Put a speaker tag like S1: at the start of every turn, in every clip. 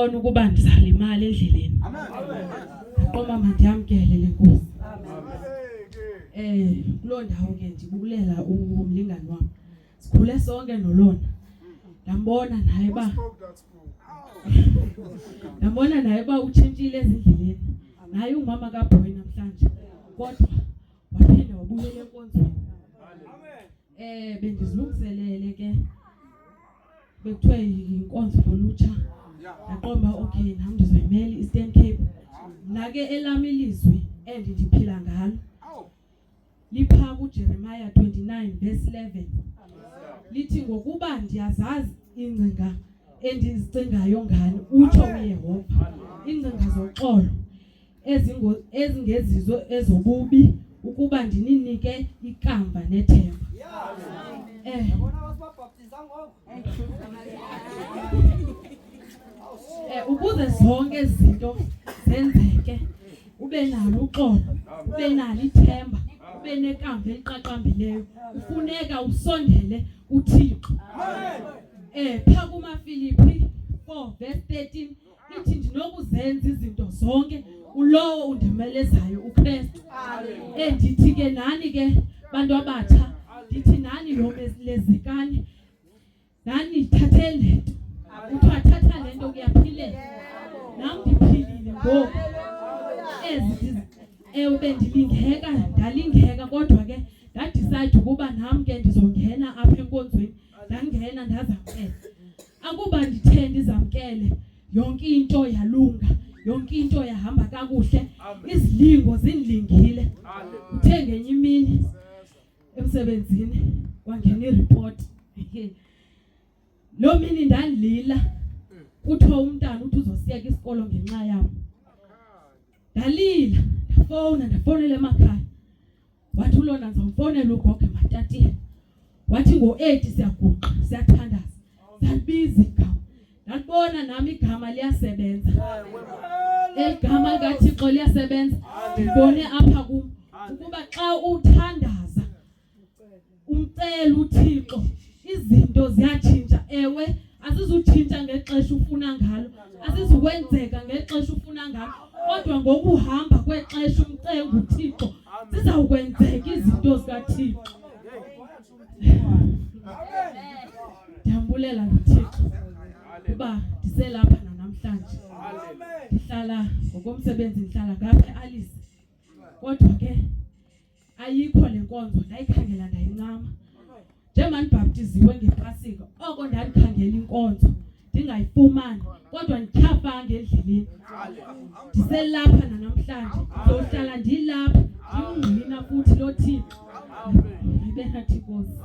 S1: Ona ukuba ndizala imali endleleni. Qoma mandiyamkele lenkosi. Kuloo ndawo ke ndibukulela umlingani wami. Sikhule sonke nolona. Ndambona naye ba utshintshile ezindleleni. Naye umama kaBoy namhlanje. Kodwa waphinde wabuyela enkonzweni. Bendizilungiselele ke bekuthiwe inkonzo lolutsha. Yaqomba okay nami ndizoyimela Eastern Cape. La ke elami ilizwi endiphila ngalo. Lipha kuJeremiah 29 verse 11. Lithi ngokuba ndiyazazi ingcinga endizicingayo ngani utsho uYehova. Ingcinga zoxolo ezingezizo ezobubi ukuba ndininike ikamva nethemba. Ukuze zonke izinto zenzeke ube nalo uxolo, ube nalo ithemba, ube nekamva eliqaqambileyo, ufuneka usondele uThixo. Pha kumaFilipi 4 verse 13 lithi ndinokuzenza izinto zonke ulowo undimelezayo uKristu. Ndithi ke nani ke bantu abatsha, ndithi nani lo mesilezekani, nani thathe lento. Uthatha lento kuyaphilela. Nami ndiphilile ngoku. Ndalingeka kodwa ke ndadecide ukuba nami ke ndizongena apha enkonzweni. Ndangena ndazamkela. Akuba ndithe ndizamkele yonke into yalunga, yonke into yahamba kakuhle, izilingo zinilingile. Uthe ngenye imini emsebenzini kwangena ireport. Lo mini ndalila kuthiwa umntana uthi uzosiyeka isikolo ngenxa yami. Dalila, ndafonela emakhaya. Wathi ulona ngizomfonela ugogo eMatatiyeni. Wathi ngo8 siyaguqa, siyathandaza. Salibiza igama. Ndabona nami igama liyasebenza. Igama likaThixo liyasebenza. Ngibone apha kum ukuba xa uthandaza umcela uThixo izinto ziyatshintsha. Ewe asizutshintsha ngexesha ufuna ngalo, asizukwenzeka ngexesha ufuna ngalo, kodwa ngokuhamba kwexesha umcela uThixo sizawukwenzeka izinto zikaThixo. Ndiyambulela uThixo kuba ndiselapha namhlanje. Ndihlala ngokomsebenzi, ndihlala ngapha eAlice. Kodwa ke ayikho lenkonzo ndayikhangela ndayincama. Njengoba ndibhaptiziwe ngePasika, oko ndandikhangela inkonzo ndingayifumani, kodwa ndithafanga endleleni. Ndiselapha namhlanje, ndizohlala ndilapha ndimngqina futhi lo Thixo. Ibenathi Nkosi.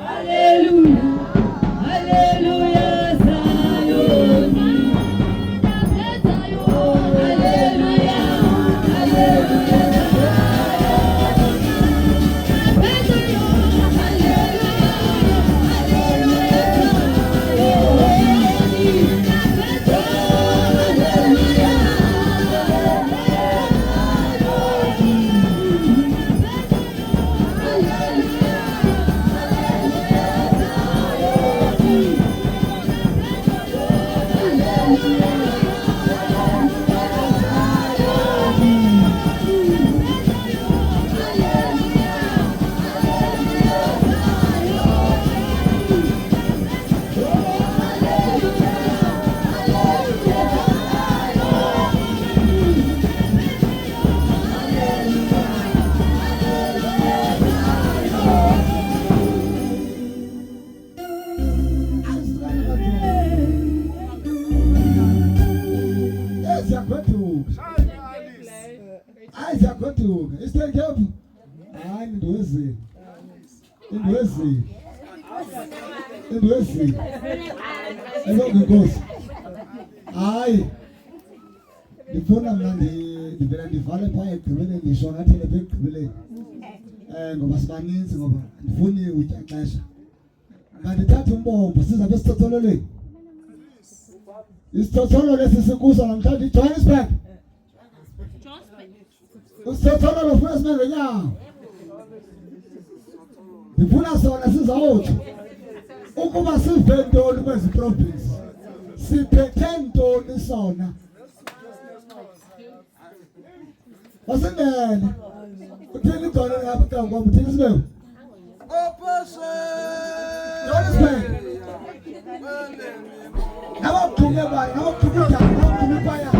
S1: Hallelujah. Hallelujah, Zion. Hallelujah, hallelujah.
S2: Eastern Cape. Indwezi. Nkosi. Hayi. Ndifuna mna ndivela ndivale phaa egqibeleni ndisho ngathi lapha egqibeleni. Ngoba sibaninzi ngoba ndifuni utya xesha. Ngandithatha umbombo sizabe sitothololeni. Isitotholo lesi sikuso namhlanje iJohannesburg. Usithola lo first man ngenyanga. Ngifuna sona sizawuthi ukuba sivendoli kwezi province. Siphethe ntoni sona? Wasengene. Uthini khona lapha kwamba uthini sibewu? Johannesburg. Abaphume bani, abaphume njani, abaphume kwaya.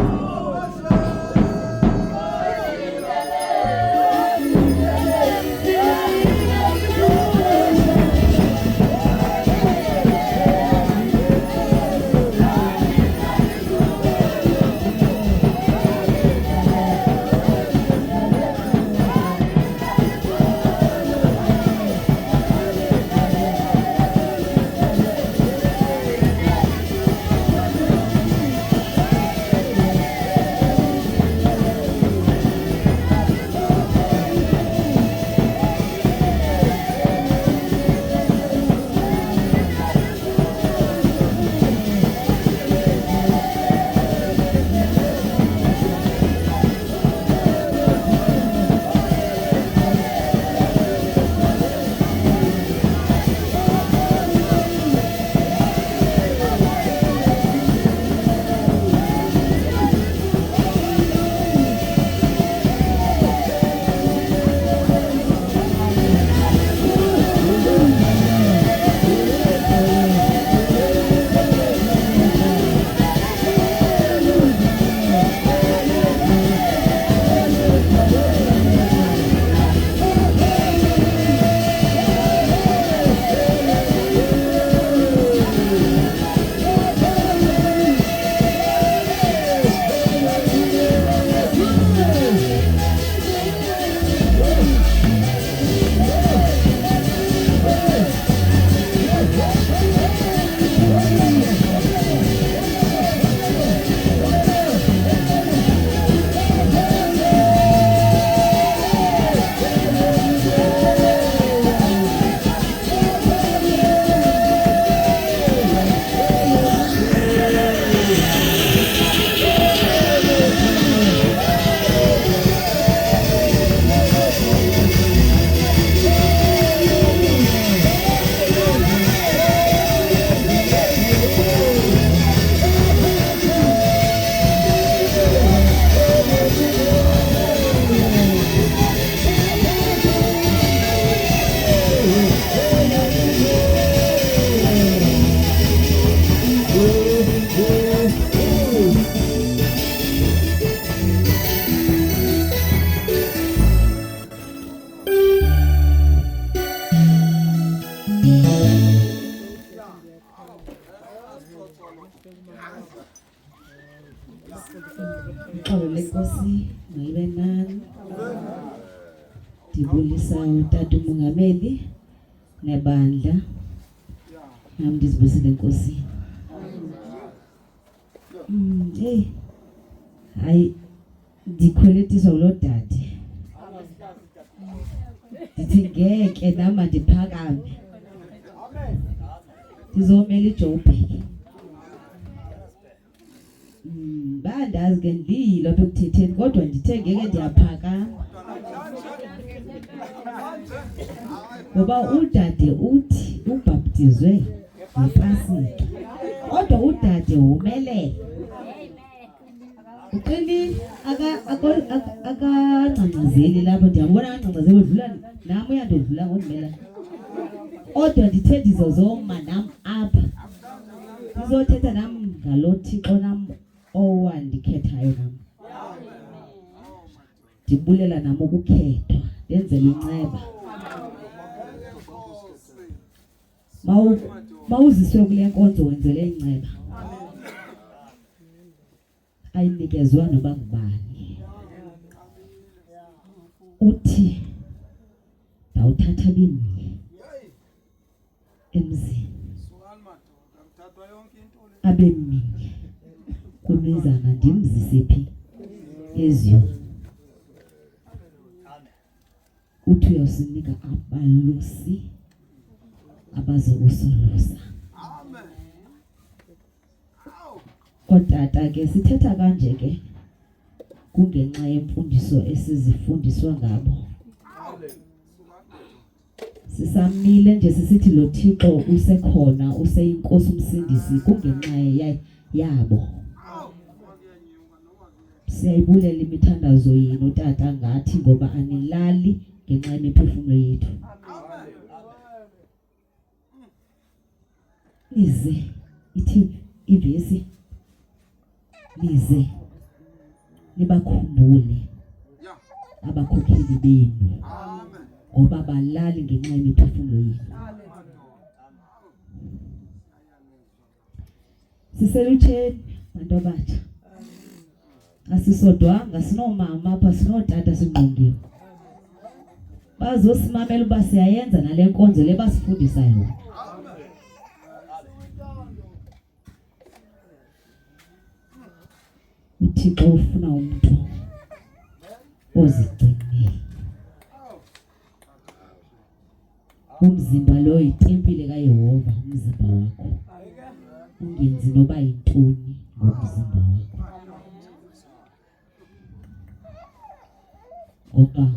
S3: Xolo lenkosi mayibe nani. Ndibulisa utata umongameli nebandla. Nam ndizibusile Nkosi. Hey. Hayi ndikhweletiswa kulo dade. Ndithi ngeke nama ndiphakame. Ndizomela iJoburg. Bandazi ke ndilo apha ekuthetheni kodwa ndithe ngeke ndiyaphakama. Ngoba udade uthi ubhaptizwe ngepasika. Kodwa udade womelele. Uqinile akangcangcazeli lapho ndiyabona angcangcazeli udlula nami uyandodlula ngomela. Kodwa ndithe ndizozoma nam apha. Ndizothetha nam ngalo Thixo nam owandikhethayo nam. Ndibulela nam ukukhethwa ndenzele inceba. Mawuziswe kule nkonzo wenzele inceba. Ayinikezwa noba ngubani. Uthi ndawuthatha bimi emzini abe minye kunizana ndimzise phi ezyo. Uthi uyosinika abalusi abazokusolusa. Kodwa ke sithetha kanje ke kungenxa yemfundiso esizifundiswa ngabo. Sisamile nje sisithi lo Thixo usekhona, useyinkosi umsindisi kungenxa yabo. Siyayibulela imithandazo yenu tata ngathi ngoba anilali ngenxa yemiphefumulo yethu. Lize ithi ivesi lize nibakhumbule abakhokheli benu ngoba balali ngenxa yemiphefumulo yenu. Siselutsheni bantu abatsha, asisodwanga, sinomama apha, sinotata singqongiwe bazosimamela uba siyayenza nale nkonzo le basifundisa yona. uThixo ufuna umuntu ozigcinile. Umzimba lo yitempile kaYehova, umzimba wakho. Ungenzi noba yintoni ngomzimba wakho. Ngoba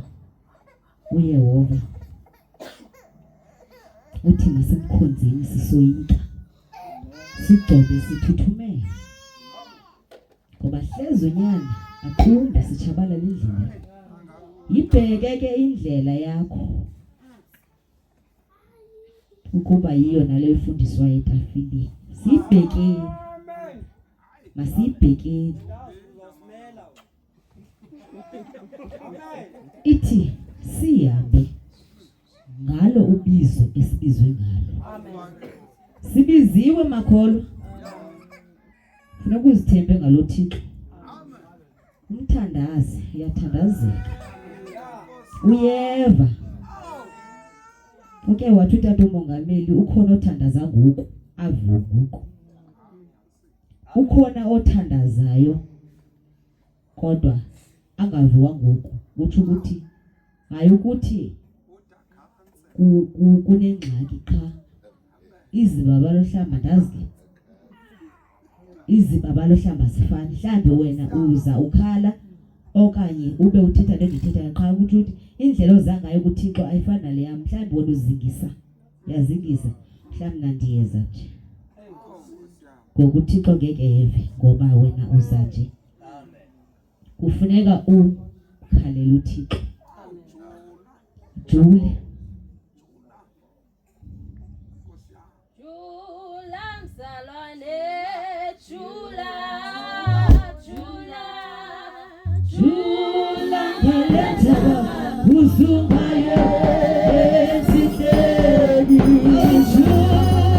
S3: uYehova uthi masimkhonzeni sisoyika, sigcobe sithuthumele. Ngoba hlezi unyana aqonde sitshabalala endleleni. Yibheke ke indlela yakho ukuba yiyo naleyo fundiswa etafileni. Sibhekeni, masibhekeni. Ithi sihambe ngalo ubizo esibizwe ngalo. Sibiziwe makholo. Funa ukuzithembe ngalo Thixo. Umthandazi uyathandazeka. Uyeva. Oke wathi uTata uMongameli ukhona othandaza ngoku, avuka ngoku. Ukhona othandazayo kodwa angavuka ngoku. Uthi ukuthi hayi ukuthi kunengxaki qha. Izibaba lohlamba ndazi. Izibaba lohlamba sifani. Mhlambe wena uza ukhala okanye ube uthetha ndithetha qha ukuthi indlela ozangayo kuThixo ayifana nale yami. Mhlambe wena uzingisa. Yazingisa. Mhlambe nandiyeza nje. NgokuThixo ngeke yeve ngoba wena uza nje. Kufuneka ukhalela uThixo. Jule.
S4: Jula msalwane, jula, jula,
S3: Jula kaleta uzungaye esiteni. Jula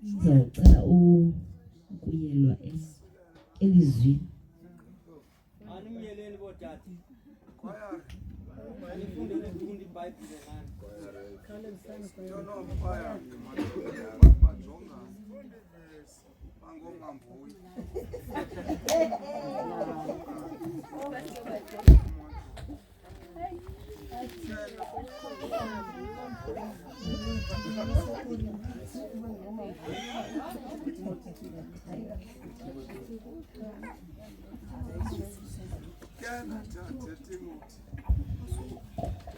S3: Ngizocela ukuyelwa elizwini.
S5: Animyeleni bodade. Anifundele ukufunda iBhayibhile ngani.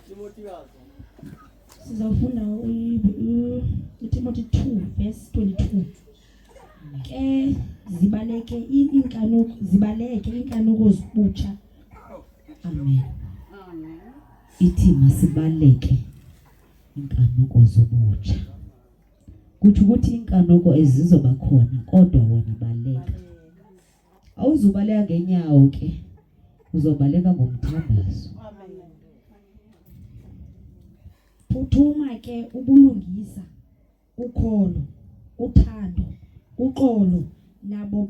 S5: Timothy wazo.
S1: Sizawufunda uTimothy 2 verse 22. Ke zibaleke inkanuko zobutsha.
S3: Amen. Ithi masibaleke inkanuko zobutsha. Kuthi ukuthi inkanuko ezizoba khona kodwa wena baleka. Awuzubaleka ngenyawo ke. Uzobaleka ngomthandazo.
S1: Phuthuma ke ubulungisa, ukholo, uthando, uxolo nabo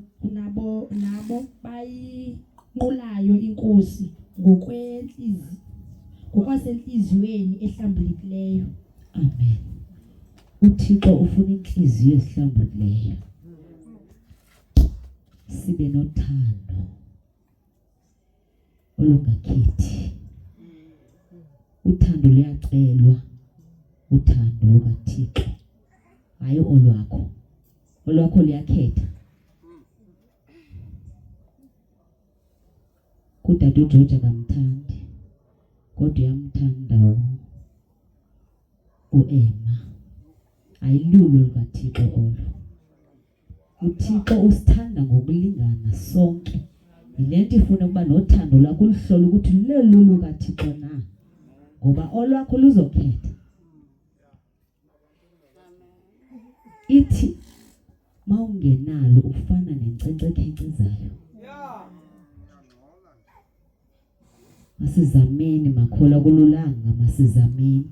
S1: bayinqulayo inkosi ngokwasenhliziyweni ehlambulukileyo.
S3: Amen. uThixo ufuna inhliziyo ezihlambulukileyo. Sibe nothando olungakhethi. Uthando luyacelwa, uthando lukaThixo, hayi olwakho. Olwakho luyakhetha. Kudade uJoja kamthandi, kodwa uyamthanda uEmma. Ayilulo lukaThixo olo. uThixo usithanda ngokulingana sonke. Yilento ifuna ukuba nothando lwakho luhlole ukuthi lelulu kaThixo na, ngoba olwakho luzokhetha. Ithi mawungenalo ufana nencence ekhenkcezayo. Masizameni makholwa kululanga, masizameni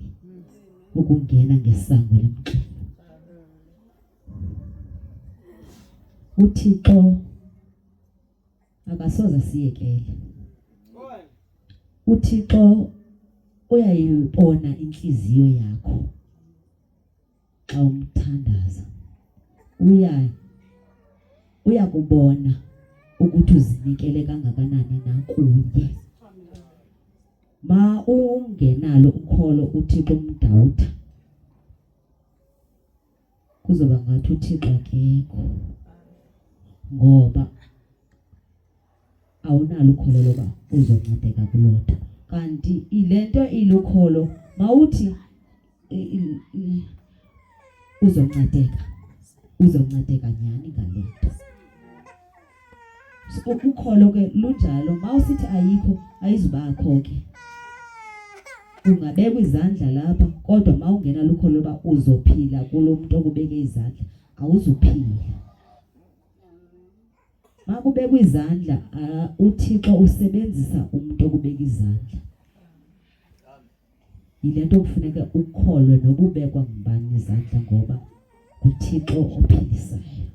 S3: ukungena ngesango lemxhelo. uThixo akasoze siyekele. uThixo uyayibona inhliziyo yakho xa umthandaza. Uyakubona ukuthi uzinikele kangakanani na kuye. Ma ungenalo ukholo uThixo umdawutha, kuzoba ngathi uThixo akekho, ngoba awunalo ukholo loba uzoncedeka kulona. Kanti ilento ilukholo mawuthi uzoncedeka nyani ngalento. Ukholo ke lunjalo, mawusithi ayikho ayizubakho ke. Ungabeka izandla lapha kodwa mawungena ukholo loba uzophila kulomuntu okubeke izandla, awuzuphila. Makubekwa izandla uThixo usebenzisa umuntu okubeka izandla. Yilento kufuneka ukholwe nobubekwa ngubani izandla, ngoba uThixo ophilisayo.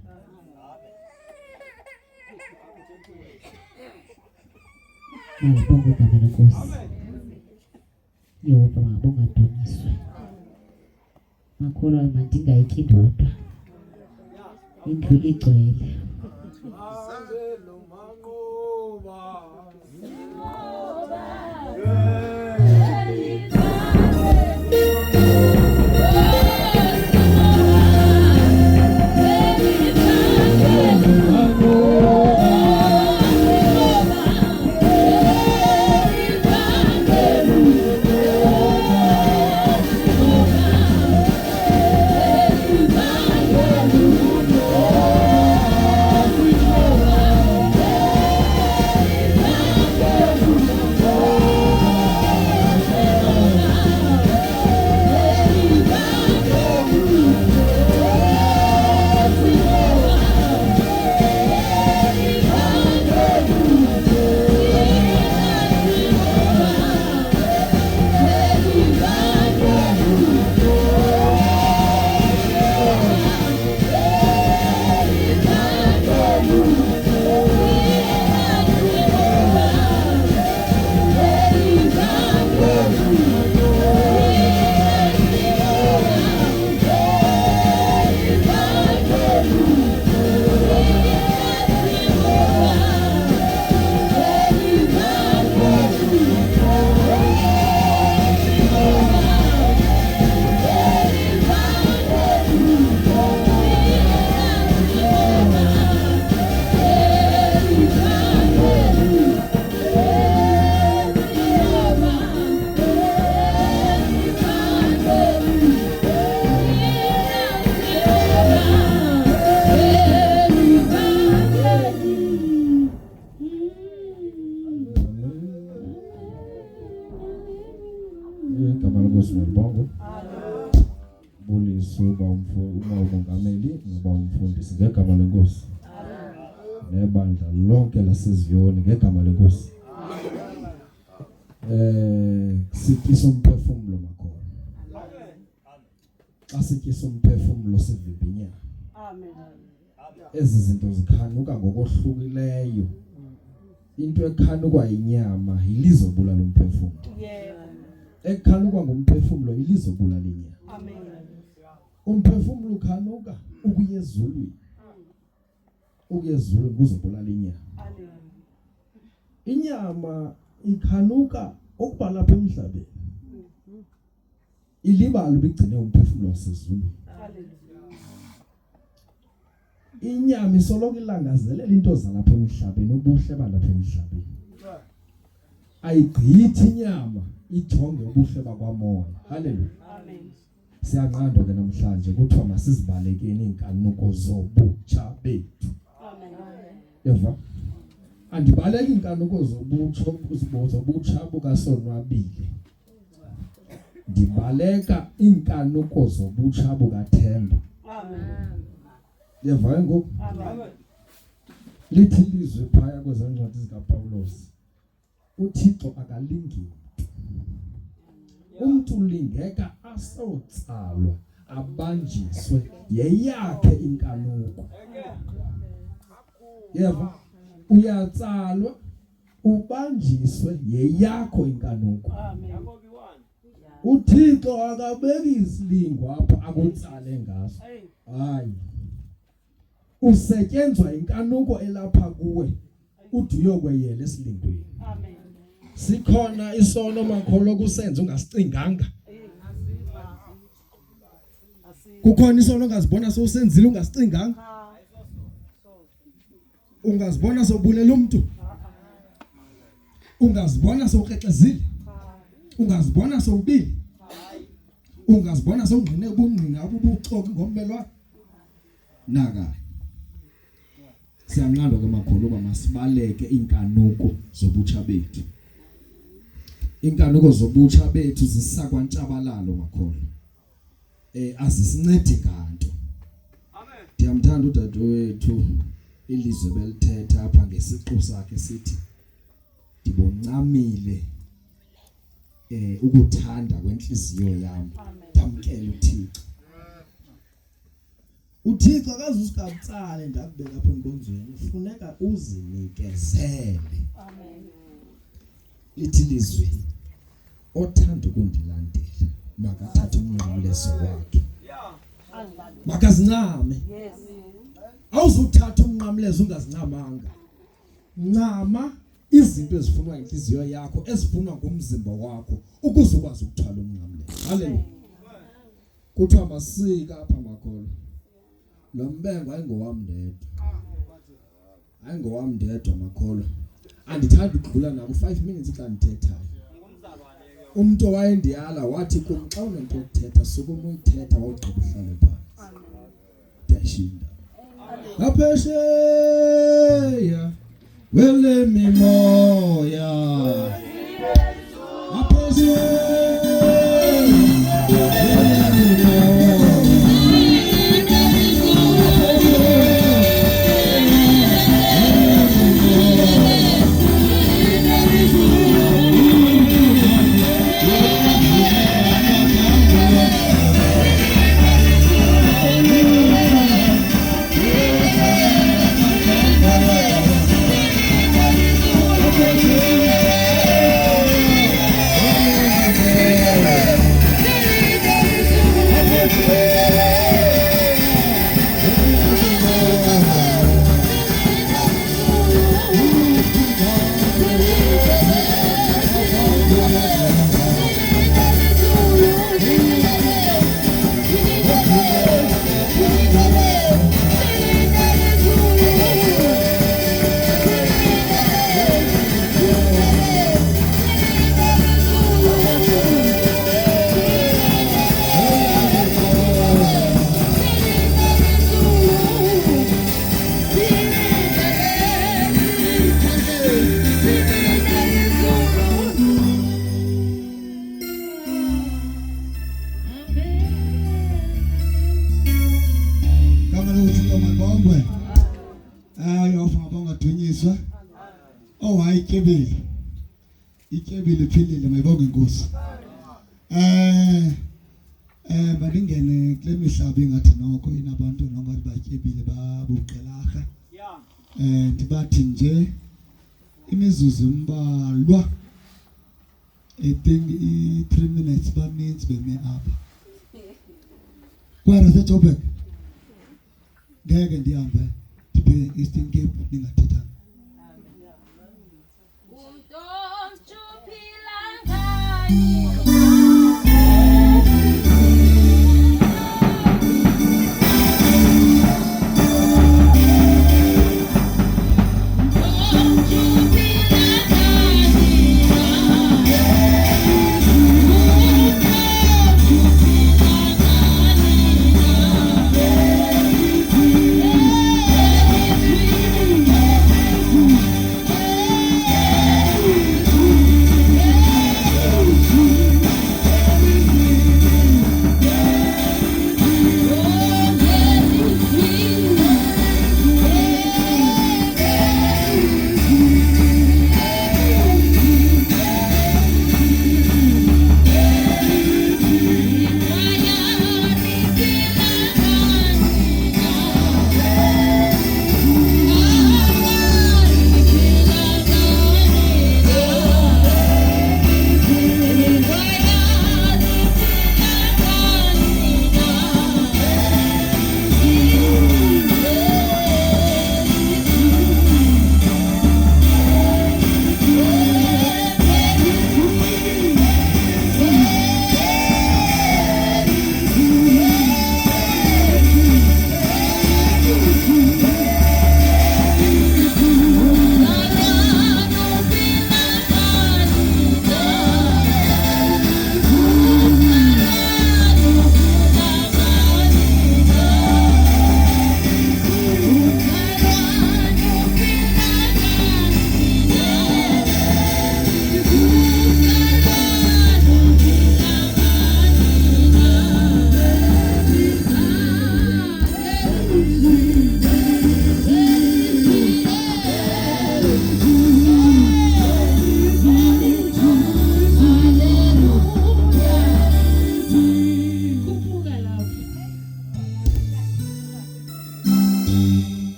S3: Ngibonga igama lenkosi. Yehova mabonga adunyiswe. Makholwa mandingayiki ndodwa. Indlu igcwele.
S6: igama lenkosi malibongwe. Buliso uba umongameli noba umfundisi ngegama lenkosi. Nebandla lonke laseZiyoni ngegama lenkosi. Sityisa umphefumlo makhona. Xa sityisa umphefumlo sivimba inyama. Ezi zinto zikhanuka ngokohlukileyo. Into ekhanukwa inyama ilizobulala umphefumlo. Ekhanukwa ngumphefumlo ilizobulala inyama. Umphefumlo ukhanuka ukuya ezulwini. Ukuya ezulwini kuzobulala inyama. Inyama ikhanuka ukuba lapha emhlabeni. Ilibalo bigcine umphefumlo wasezulwini. Inyama isoloko ilangazelela into zalapha emhlabeni, ubuhle balapha emhlabeni. Ayigqithi inyama ijonge ubuhle bakwamoya. Haleluya. Amen. Siyanqandwa ke namhlanje kuthiwa masizibalekeni inkanuko zobutsha bethu. Amen. Yeva. Andibaleki inkanuko zobutsha bukasonwabile. Ndibaleka inkanuko zobutsha bukaThemba. Amen. Yeva ngoku. Amen. Lithi ilizwe phaya kwezancwadi zikaPawulos. uThixo akalingi umuntu ulingeka asotsalwa abanjiswe yeyakhe inkanuko. Yeva uyatsalwa ubanjiswe yeyakho inkanuko. uThixo akabeki isilingo apha akutsale ngaso. Hayi usetyenzwa inkanuko elapha kuwe uthi uyokweyela esilingweni. Amen. Sikhona isono makholo kusenza ungasicinganga. Kukhona isono ongazibona sowusenzile ungasicinganga. Ungazibona sobulela umuntu. Ungazibona sowukrexezile. Ungazibona sowubili. Ungazibona sowungqine ubungqina ubuxoki ngombelwa. Naka. Siyanqandwa ke makholo ba masibaleke inkanuko zobutsha bethu. Inkanuko zobutsha bethu zisakwantshabalalo makholo. Azisincedi nganto. Amen. Ndiyamthanda udadewethu ilizwe belithetha apha ngesiqu sakhe sithi ndiboncamile ukuthanda kwenhliziyo yami. Ndamkela uThixo. uThixo akazusikatsale ndakubeka apha enkonzweni ufuneka uzinikezele. Amen. Lithi lizwe othanda ukundilandela makathathe umnqamlezo wakhe. Makazincame. Yes. Awuzuthatha umnqamlezo ungazincamanga. Ncama izinto ezifunwa inhliziyo yakho ezifunwa ngumzimba wakho ukuze ukwazi ukuthwala umnqamlezo. Haleluya. Kuthiwa masika apha makholo. Lo mbengo ayingowami ndedwa makholo. Andithanda ukudlula nako 5 minutes xa ndithethayo. Umuntu owayendiyala wathi kum xa unento yokuthetha sukuma uyithetha wawugqiba uhlale phansi. Ndiyashinda. Ngaphesheya wele mimoya. Ngaphesheya
S2: ityebile iphilile mayibonge inkosi. Balingene kule mihlaba ingathi noko inabantu nongathi batyebile babuqelaha. Ndibathi nje imizuzu imbalwa, I think 3 minutes baninzi beme apha. Kwara seJoburg ngeke ndihambe ndibe Eastern Cape ningathethanga.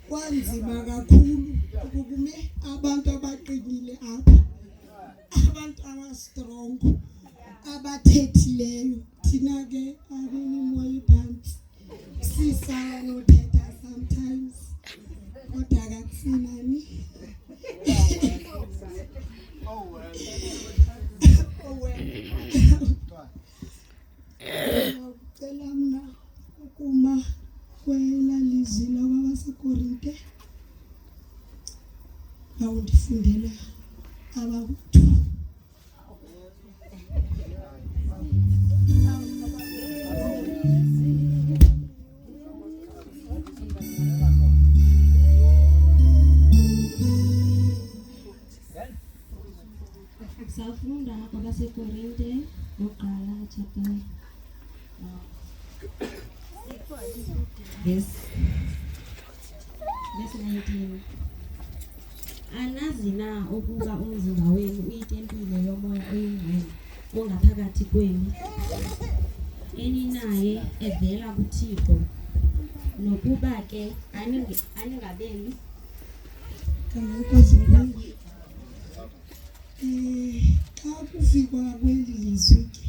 S7: Kwanzima kakhulu ukukume abantu abaqinile apha, abantu abastrong, abathethileyo. Thina ke abemimoya phansi sisala nothetha sometimes, kodwa akakusinani. Ngicela mna ukuma kwela lizwi labaseKorinte bawundifundela abantu.
S4: Safunda kwabaseKorinte uqala chapter verse 19. Anazi na ukuba umzimba wenu uyitempile yomoya oyingcwele ongaphakathi kwenu, eninaye evela kuThixo, nokuba ke aningabemi
S7: xa kufikwa kweli lizwi ke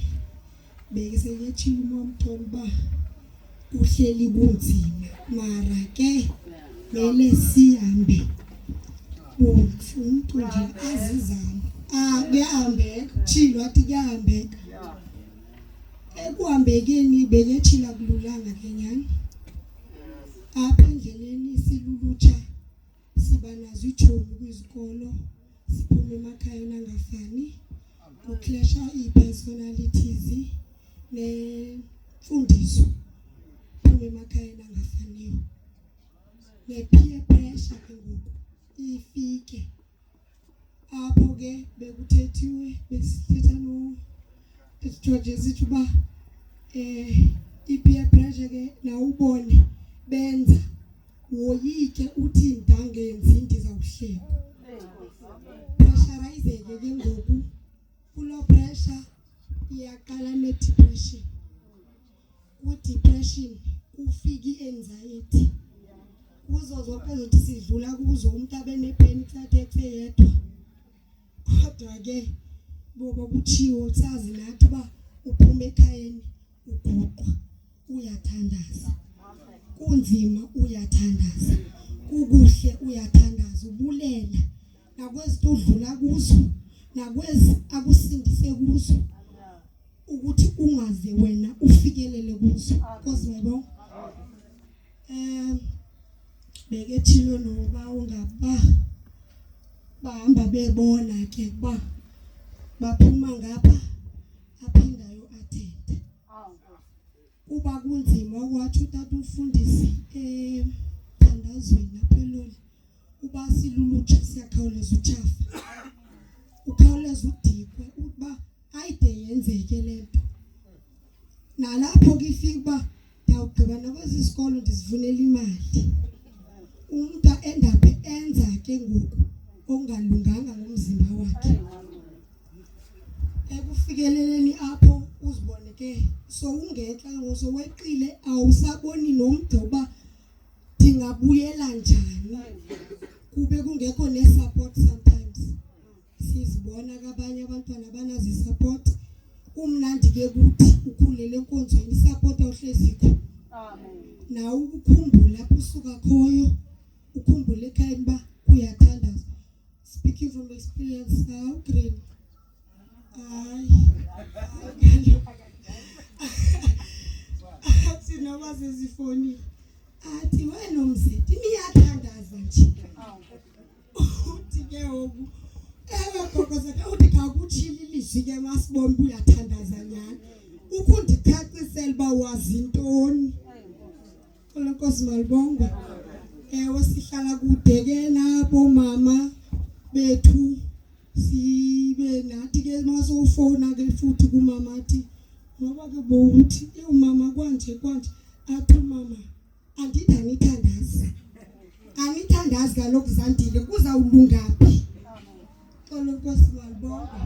S7: bekeseyetshilo uMthomba uhleli bunzima, mara ke mele sihambe umntu nje azizama kuyahambeka, tshilo athi kuyahambeka. ekuhambekeni bekechila kululanga kenyani apha endleleni silulutsha siba nazo iitshomi kwizikolo siphuma emakhayeni angafani kuclasha ii-personalities nemfundiso phuma emakhayeni angafaniyo ne-peer pressure ke ngoku ifike apho ke bekuthethiwe besithetha no-George sithi uba i-peer pressure ke nawubone benza woyike uthi ndangenzi ndizawuhleka pressurizeke ke ngoku kuloo pressure iyaqala ne-depression ku-depression ufika i-anxiety kuzo zonke ezothi sidlula kuzo umuntu abe ne-panic attack eyedwa kodwa ke boba kutshiwo sazi nathi uba uphuma ekhayeni uguqwa uyathandaza kunzima uyathandaza kukuhle uyathandaza ubulela nakwezinto odlula kuzo nakwezi akusindise kuzo ukuthi ungaze wena ufikelele kuzo because yabona bekethilo noba ungaba bahamba bebona ke ba baphuma ngapha aphindayo athenda kuba kunzima ukwathi utata umfundisi thandazweni apheloli uba silulutsha siyakhawuleza utshafa ukhawuleza udikwe ukuba ayide yenzeke lento nalapho ke ifika uba ndiyawugqiba nakwezi sikolo ndizivunela imali umuntu endabe enza ke ngoku ongalunganga ngomzimba wakhe ekufikeleleni apho uzibone ke so ungekla ngoso weqile awusaboni nomde uba ndingabuyela njani kube kungekho ne-support sometimes sizibona kabanye abantwana banazi support umnandi ke kuthi ukhulele enkonzweni support awuhlezikho nawe ukukhumbula lapho usuka khoyo ukhumbule ekhaya uba uyathandaza speaking from experience green athi noma sezifoni athi wena umzeti niyathandaza nje uthi ke ngoku ewe gogoze uthi kakutshila ilizwi ke masibona uyathandaza nyani ukundicacisela uba wazi intoni Nkosi malibongwe ewe sihlala kude ke nabo mama bethu sibe nathi ke masofona ke futhi kumama athi ngoba ke bowuthi umama kwanje athi mama anithandaza kaloku zandile kuzawulungaphi Nkosi malibongwe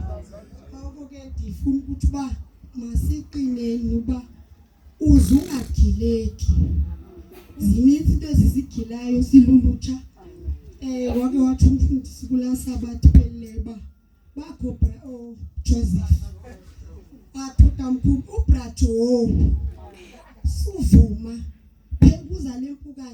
S7: ngoko ke ndifuna ukuthi uba masiqineni uba uzungagileki zininzi into ezisigilayo silulutsha wake wathi umfundisi kula sabathi beleba bakho Joseph athutamkhulu uBrajo suvuma phekuza lempukane